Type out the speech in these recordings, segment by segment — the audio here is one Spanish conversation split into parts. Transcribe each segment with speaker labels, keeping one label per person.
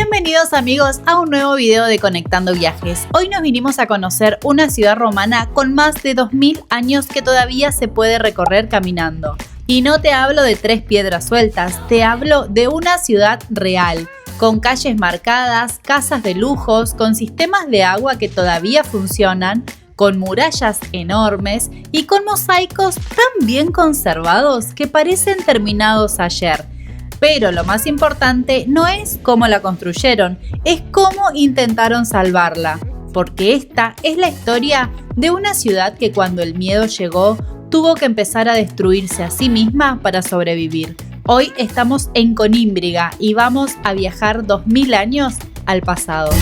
Speaker 1: Bienvenidos amigos a un nuevo video de Conectando Viajes. Hoy nos vinimos a conocer una ciudad romana con más de 2000 años que todavía se puede recorrer caminando. Y no te hablo de 3 piedras sueltas, te hablo de una ciudad real, con calles marcadas, casas de lujos, con sistemas de agua que todavía funcionan, con murallas enormes y con mosaicos tan bien conservados que parecen terminados ayer. Pero lo más importante no es cómo la construyeron, es cómo intentaron salvarla. Porque esta es la historia de una ciudad que cuando el miedo llegó, tuvo que empezar a destruirse a sí misma para sobrevivir. Hoy estamos en Conímbriga y vamos a viajar 2000 años al pasado.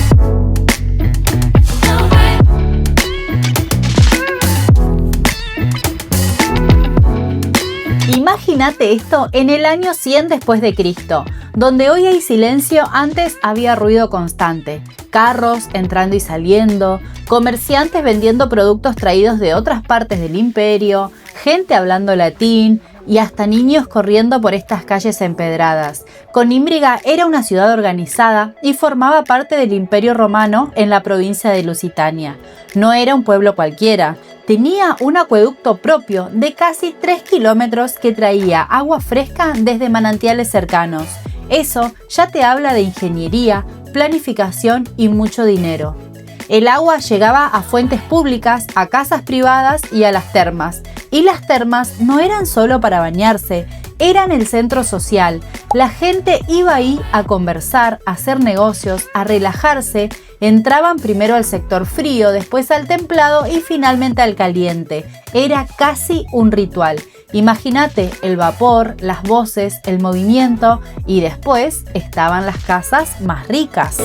Speaker 1: Imagínate esto en el año 100 después de Cristo, donde hoy hay silencio, antes había ruido constante. Carros entrando y saliendo, comerciantes vendiendo productos traídos de otras partes del imperio, gente hablando latín y hasta niños corriendo por estas calles empedradas. Conímbriga era una ciudad organizada y formaba parte del Imperio Romano en la provincia de Lusitania. No era un pueblo cualquiera. Tenía un acueducto propio de casi 3 kilómetros que traía agua fresca desde manantiales cercanos. Eso ya te habla de ingeniería, planificación y mucho dinero. El agua llegaba a fuentes públicas, a casas privadas y a las termas. Y las termas no eran solo para bañarse, eran el centro social. La gente iba ahí a conversar, a hacer negocios, a relajarse. Entraban primero al sector frío, después al templado y finalmente al caliente. Era casi un ritual. Imagínate el vapor, las voces, el movimiento y después estaban las casas más ricas.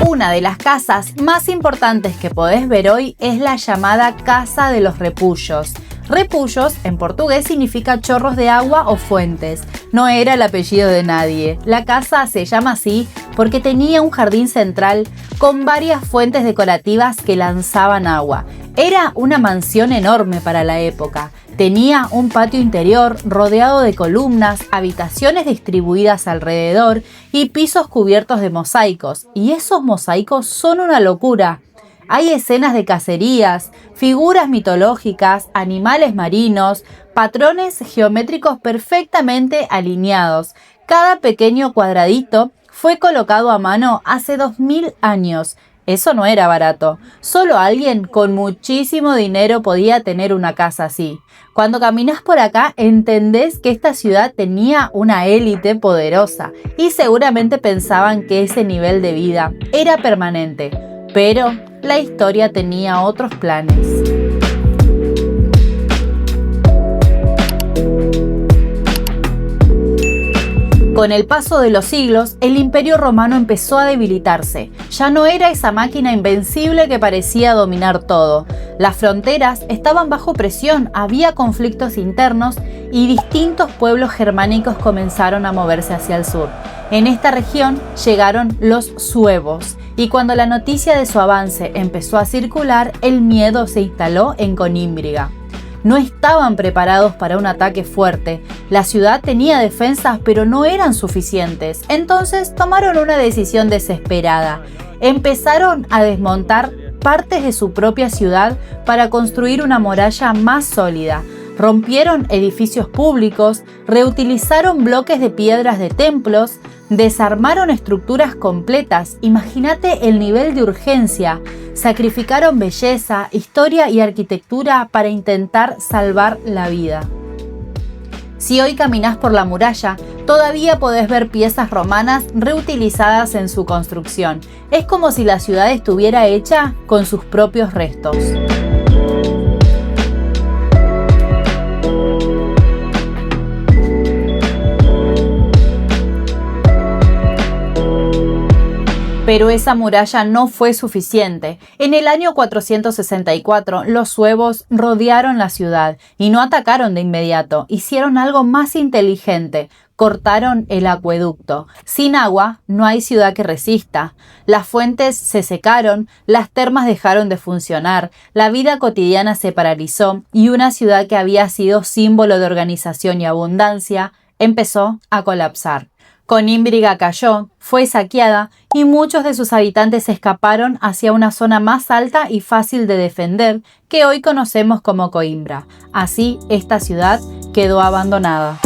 Speaker 1: Una de las casas más importantes que podés ver hoy es la llamada Casa de los Repullos. Repullos en portugués significa chorros de agua o fuentes. No era el apellido de nadie. La casa se llama así porque tenía un jardín central con varias fuentes decorativas que lanzaban agua. Era una mansión enorme para la época. Tenía un patio interior rodeado de columnas, habitaciones distribuidas alrededor y pisos cubiertos de mosaicos. Y esos mosaicos son una locura. Hay escenas de cacerías, figuras mitológicas, animales marinos, patrones geométricos perfectamente alineados. Cada pequeño cuadradito fue colocado a mano hace 2000 años. Eso no era barato. Solo alguien con muchísimo dinero podía tener una casa así. Cuando caminas por acá, entendés que esta ciudad tenía una élite poderosa y seguramente pensaban que ese nivel de vida era permanente. Pero la historia tenía otros planes. Con el paso de los siglos, el Imperio Romano empezó a debilitarse. Ya no era esa máquina invencible que parecía dominar todo. Las fronteras estaban bajo presión, había conflictos internos y distintos pueblos germánicos comenzaron a moverse hacia el sur. En esta región llegaron los suevos y cuando la noticia de su avance empezó a circular, el miedo se instaló en Conímbriga. No estaban preparados para un ataque fuerte. La ciudad tenía defensas, pero no eran suficientes. Entonces tomaron una decisión desesperada. Empezaron a desmontar partes de su propia ciudad para construir una muralla más sólida. Rompieron edificios públicos, reutilizaron bloques de piedras de templos, desarmaron estructuras completas. Imagínate el nivel de urgencia. Sacrificaron belleza, historia y arquitectura para intentar salvar la vida. Si hoy caminás por la muralla, todavía podés ver piezas romanas reutilizadas en su construcción. Es como si la ciudad estuviera hecha con sus propios restos. Pero esa muralla no fue suficiente. En el año 464, los suevos rodearon la ciudad y no atacaron de inmediato. Hicieron algo más inteligente. Cortaron el acueducto. Sin agua no hay ciudad que resista. Las fuentes se secaron, las termas dejaron de funcionar, la vida cotidiana se paralizó y una ciudad que había sido símbolo de organización y abundancia empezó a colapsar. Conímbriga cayó, fue saqueada y muchos de sus habitantes escaparon hacia una zona más alta y fácil de defender que hoy conocemos como Coimbra. Así, esta ciudad quedó abandonada.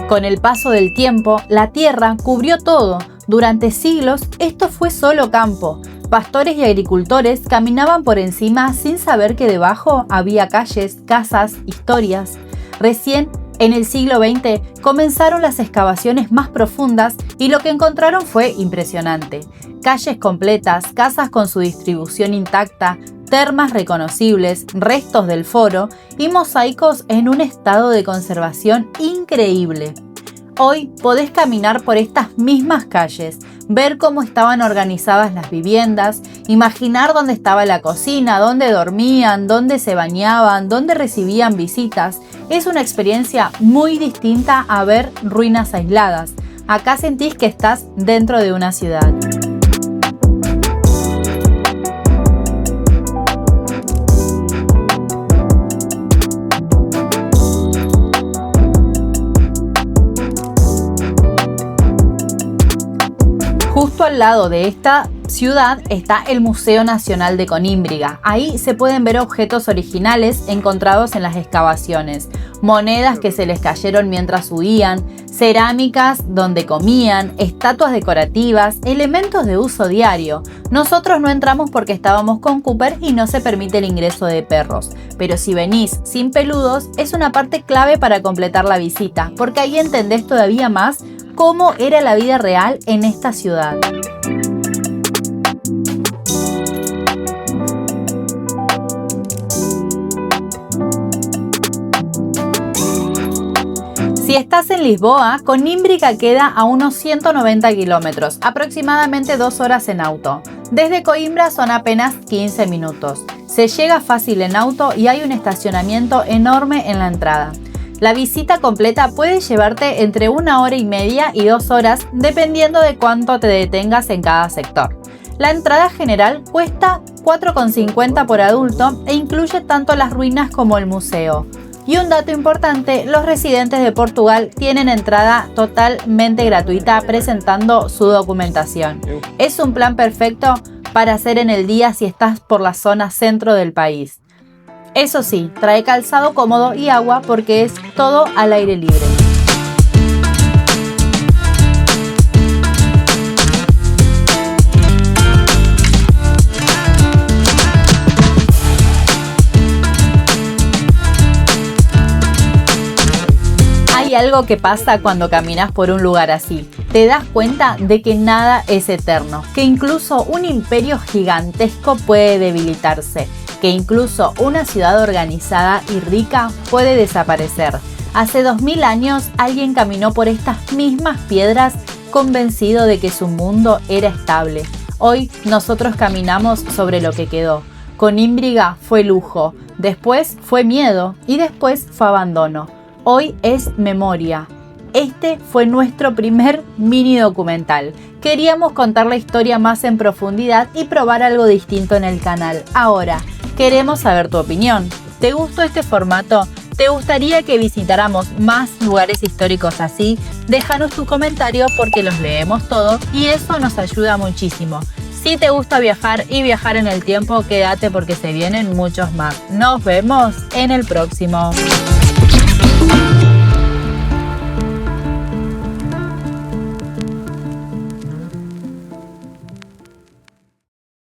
Speaker 1: Con el paso del tiempo, la tierra cubrió todo. Durante siglos, esto fue solo campo. Pastores y agricultores caminaban por encima sin saber que debajo había calles, casas, historias. Recién, en el siglo XX, comenzaron las excavaciones más profundas y lo que encontraron fue impresionante. Calles completas, casas con su distribución intacta, termas reconocibles, restos del foro y mosaicos en un estado de conservación increíble. Hoy podés caminar por estas mismas calles, ver cómo estaban organizadas las viviendas, imaginar dónde estaba la cocina, dónde dormían, dónde se bañaban, dónde recibían visitas. Es una experiencia muy distinta a ver ruinas aisladas. Acá sentís que estás dentro de una ciudad. Justo al lado de esta ciudad está el Museo Nacional de Conímbriga. Ahí se pueden ver objetos originales encontrados en las excavaciones, monedas que se les cayeron mientras huían, cerámicas donde comían, estatuas decorativas, elementos de uso diario. Nosotros no entramos porque estábamos con Cooper y no se permite el ingreso de perros, pero si venís sin peludos es una parte clave para completar la visita, porque ahí entendés todavía más cómo era la vida real en esta ciudad. Si estás en Lisboa, Conímbriga queda a unos 190 kilómetros, aproximadamente 2 horas en auto. Desde Coimbra son apenas 15 minutos. Se llega fácil en auto y hay un estacionamiento enorme en la entrada. La visita completa puede llevarte entre 1 hora y media y 2 horas, dependiendo de cuánto te detengas en cada sector. La entrada general cuesta 4,50 por adulto e incluye tanto las ruinas como el museo. Y un dato importante, los residentes de Portugal tienen entrada totalmente gratuita presentando su documentación. Es un plan perfecto para hacer en el día si estás por la zona centro del país. Eso sí, trae calzado cómodo y agua porque es todo al aire libre. Hay algo que pasa cuando caminas por un lugar así. Te das cuenta de que nada es eterno, que incluso un imperio gigantesco puede debilitarse, que incluso una ciudad organizada y rica puede desaparecer. Hace 2000 años alguien caminó por estas mismas piedras convencido de que su mundo era estable. Hoy nosotros caminamos sobre lo que quedó. Conímbriga fue lujo, después fue miedo y después fue abandono. Hoy es memoria. Este fue nuestro primer mini documental. Queríamos contar la historia más en profundidad y probar algo distinto en el canal. Ahora, queremos saber tu opinión. ¿Te gustó este formato? ¿Te gustaría que visitáramos más lugares históricos así? Déjanos tu comentario porque los leemos todos y eso nos ayuda muchísimo. Si te gusta viajar y viajar en el tiempo, quédate porque se vienen muchos más. Nos vemos en el próximo.